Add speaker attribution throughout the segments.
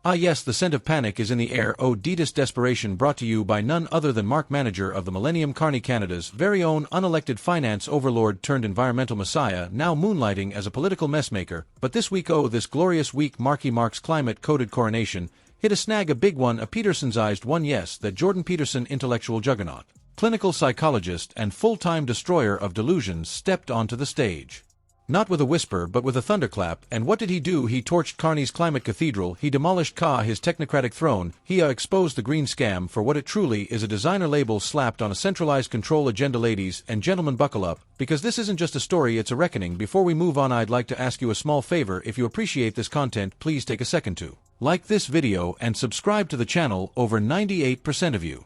Speaker 1: Ah yes, the scent of panic is in the air. Oh, Deedest desperation, brought to you by none other than Mark, manager of the Millennium Carney, Canada's very own unelected finance overlord turned environmental messiah, now moonlighting as a political messmaker. But this week, oh this glorious week, Mark's climate-coded coronation hit a snag, a big one, a Petersonized one, yes, that Jordan Peterson intellectual juggernaut, clinical psychologist and full-time destroyer of delusions stepped onto the stage. Not with a whisper but with a thunderclap, and what did he do? He torched Carney's climate cathedral, he demolished his technocratic throne, he exposed the green scam for what it truly is, a designer label slapped on a centralized control agenda. Ladies and gentlemen, buckle up, because this isn't just a story, it's a reckoning. Before we move on, I'd like to ask you a small favor. If you appreciate this content, please take a second to like this video and subscribe to the channel. Over 98% of you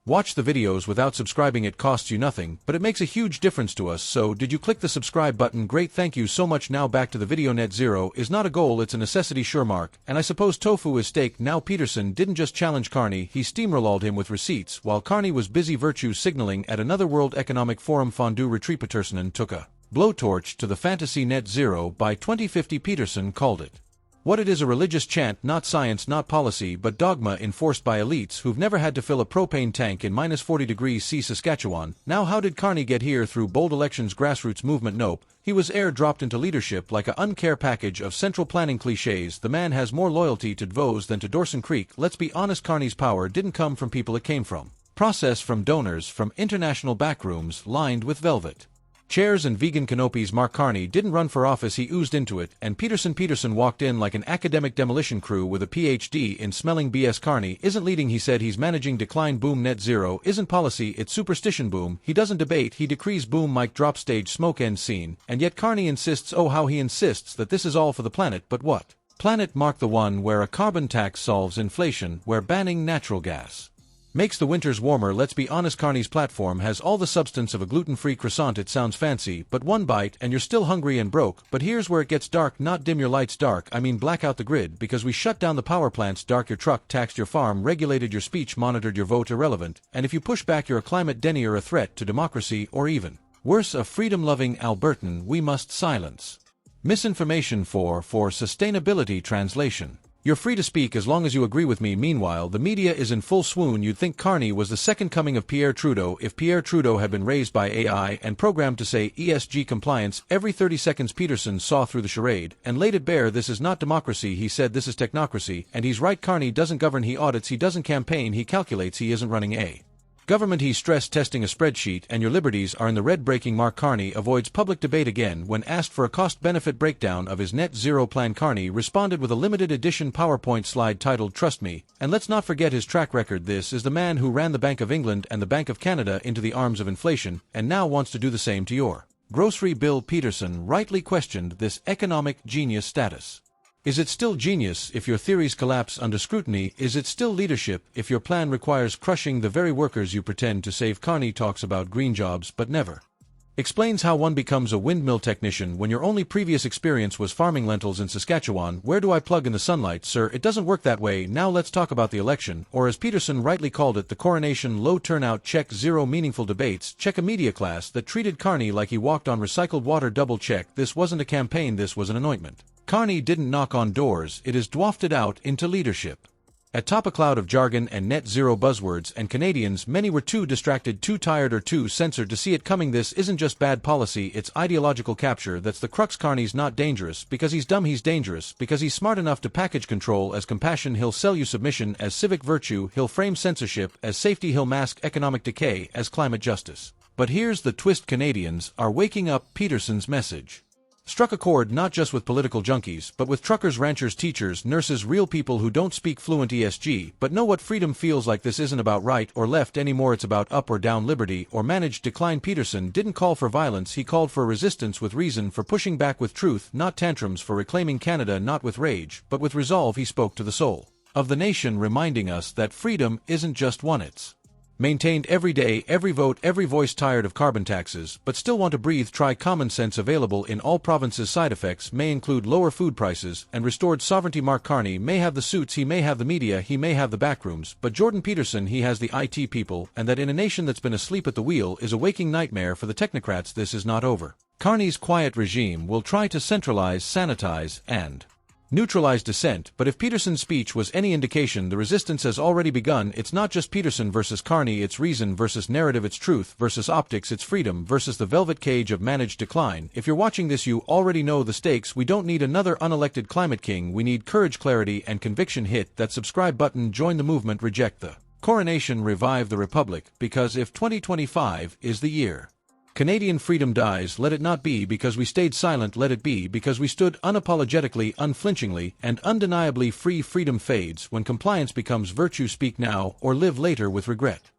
Speaker 1: watch the videos without subscribing. It costs you nothing, but it makes a huge difference to us. So did you click the subscribe button? Great, thank you so much. Now back to the video. Net zero is not a goal, it's a necessity. Sure, Mark, and I suppose tofu is steak. Now Peterson didn't just challenge Carney, he steamrolled him with receipts while Carney was busy virtue signaling at another World Economic Forum fondue retreat. Peterson took a blowtorch to the fantasy net zero by 2050. Peterson called it what it is, a religious chant, not science, not policy, but dogma enforced by elites who've never had to fill a propane tank in minus 40 degrees C Saskatchewan. Now how did Carney get here? Through bold elections, grassroots movement? Nope, he was air-dropped into leadership like a uncare package of central planning cliches. The man has more loyalty to Vos than to Dawson Creek. Let's be honest, Carney's power didn't come from people, it came from process, from donors, from international backrooms lined with velvet chairs and vegan canopies. Mark Carney didn't run for office, he oozed into it, and Peterson walked in like an academic demolition crew with a PhD in smelling BS. Carney isn't leading, he said he's managing decline. Boom. Net zero isn't policy, it's superstition. Boom. He doesn't debate, he decrees. Boom. Mic drop, stage smoke, end scene. And yet Carney insists, oh how he insists, that this is all for the planet. But what planet, Mark? The one where a carbon tax solves inflation, where banning natural gas makes the winters warmer. Let's be honest, Carney's platform has all the substance of a gluten-free croissant. It sounds fancy, but one bite and you're still hungry and broke. But here's where it gets dark, not dim your lights. Dark, I mean black out the grid, because we shut down the power plants. Dark, your truck, taxed your farm, regulated your speech, monitored your vote. Irrelevant, and if you push back, you're a climate denier, a threat to democracy, or even worse, a freedom-loving Albertan we must silence. Misinformation for sustainability. Translation: you're free to speak as long as you agree with me. Meanwhile, the media is in full swoon. You'd think Carney was the second coming of Pierre Trudeau if Pierre Trudeau had been raised by AI and programmed to say ESG compliance every 30 seconds. Peterson saw through the charade and laid it bare. This is not democracy, he said, this is technocracy. And he's right. Carney doesn't govern, he audits, he doesn't campaign, he calculates. He isn't running a government, he stressed, testing a spreadsheet, and your liberties are in the red. Breaking: Mark Carney avoids public debate again when asked for a cost-benefit breakdown of his net zero plan. Carney responded with a limited edition PowerPoint slide titled "Trust Me." And let's not forget his track record. This is the man who ran the Bank of England and the Bank of Canada into the arms of inflation, and now wants to do the same to your grocery bill. Peterson rightly questioned this economic genius status. Is it still genius if your theories collapse under scrutiny? Is it still leadership if your plan requires crushing the very workers you pretend to save? Carney talks about green jobs but never explains how one becomes a windmill technician when your only previous experience was farming lentils in Saskatchewan. Where do I plug in the sunlight? Sir, it doesn't work that way. Now let's talk about the election, or as Peterson rightly called it, the coronation. Low turnout, check. Zero meaningful debates, check. A media class that treated Carney like he walked on recycled water, double check. This wasn't a campaign, this was an anointment. Carney didn't knock on doors, it is wafted out into leadership. Atop a cloud of jargon and net zero buzzwords, and Canadians, many were too distracted, too tired, or too censored to see it coming. This isn't just bad policy, it's ideological capture. That's the crux. Carney's not dangerous because he's dumb, he's dangerous because he's smart enough to package control as compassion. He'll sell you submission as civic virtue, he'll frame censorship as safety, he'll mask economic decay as climate justice. But here's the twist: Canadians are waking up. Peterson's message struck a chord not just with political junkies, but with truckers, ranchers, teachers, nurses, real people who don't speak fluent ESG, but know what freedom feels like. This isn't about right or left anymore, it's about up or down, liberty or managed decline. Peterson didn't call for violence, he called for resistance with reason, for pushing back with truth, not tantrums, for reclaiming Canada not with rage, but with resolve. He spoke to the soul of the nation, reminding us that freedom isn't just won, it's maintained every day, every vote, every voice. Tired of carbon taxes, but still want to breathe? Try common sense, available in all provinces. Side effects may include lower food prices and restored sovereignty. Mark Carney may have the suits, he may have the media, he may have the backrooms, but Jordan Peterson, he has the IT people, and that in a nation that's been asleep at the wheel is a waking nightmare for the technocrats. This is not over. Carney's quiet regime will try to centralize, sanitize, and neutralize dissent, but if Peterson's speech was any indication, the resistance has already begun. It's not just Peterson versus Carney, it's reason versus narrative, it's truth versus optics, it's freedom versus the velvet cage of managed decline. If you're watching this, you already know the stakes. We don't need another unelected climate king, we need courage, clarity, and conviction. Hit that subscribe button, join the movement, reject the coronation, revive the republic, because if 2025 is the year Canadian freedom dies, let it not be because we stayed silent, let it be because we stood unapologetically, unflinchingly, and undeniably free. Freedom fades when compliance becomes virtue. Speak now or live later with regret.